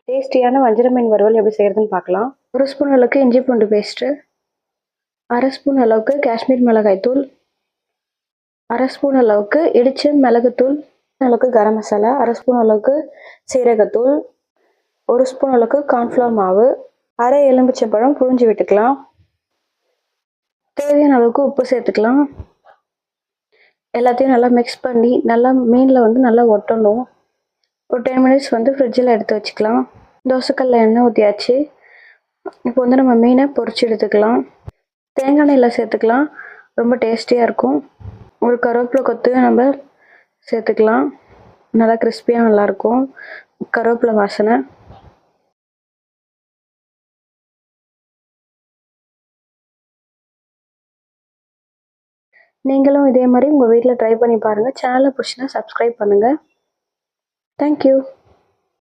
டேஸ்டியான வஞ்சர மீன் வறுவல் எப்படி செய்கிறதுன்னு பார்க்கலாம். 1 ஸ்பூன் அளவுக்கு இஞ்சி பூண்டு பேஸ்ட்டு, 1/2 ஸ்பூன் அளவுக்கு காஷ்மீர் மிளகாய் தூள், 1/2 ஸ்பூன் அளவுக்கு இடிச்ச மிளகுத்தூள், அளவுக்கு கரம் மசாலா, 1/2 ஸ்பூன் அளவுக்கு சீரகத்தூள், 1 ஸ்பூன் அளவுக்கு கார்ன்ஃப்ளவர் மாவு, அரை எலுமிச்சம்பழம் புழிஞ்சு விட்டுக்கலாம். தேவையான அளவுக்கு உப்பு சேர்த்துக்கலாம். எல்லாத்தையும் நல்லா மிக்ஸ் பண்ணி நல்லா மீனில் வந்து நல்லா ஒட்டணும். ஒரு 10 மினிட்ஸ் வந்து ஃப்ரிட்ஜில் எடுத்து வச்சுக்கலாம். தோசைக்கல்ல எண்ணெய் ஊற்றியாச்சு. இப்போ வந்து நம்ம மீனை பொரிச்சு எடுத்துக்கலாம். தேங்காய் எண்ணெயில் சேர்த்துக்கலாம், ரொம்ப டேஸ்டியாக இருக்கும். ஒரு கருவேப்பிலை கொத்து நம்ம சேர்த்துக்கலாம், நல்லா கிறிஸ்பியாக நல்லாயிருக்கும் கருவேப்பிலை வாசனை. நீங்களும் இதே மாதிரி உங்கள் வீட்டில் ட்ரை பண்ணி பாருங்கள். சேனலை பிடிச்சினா சப்ஸ்கிரைப் பண்ணுங்கள். தேங்க்யூ.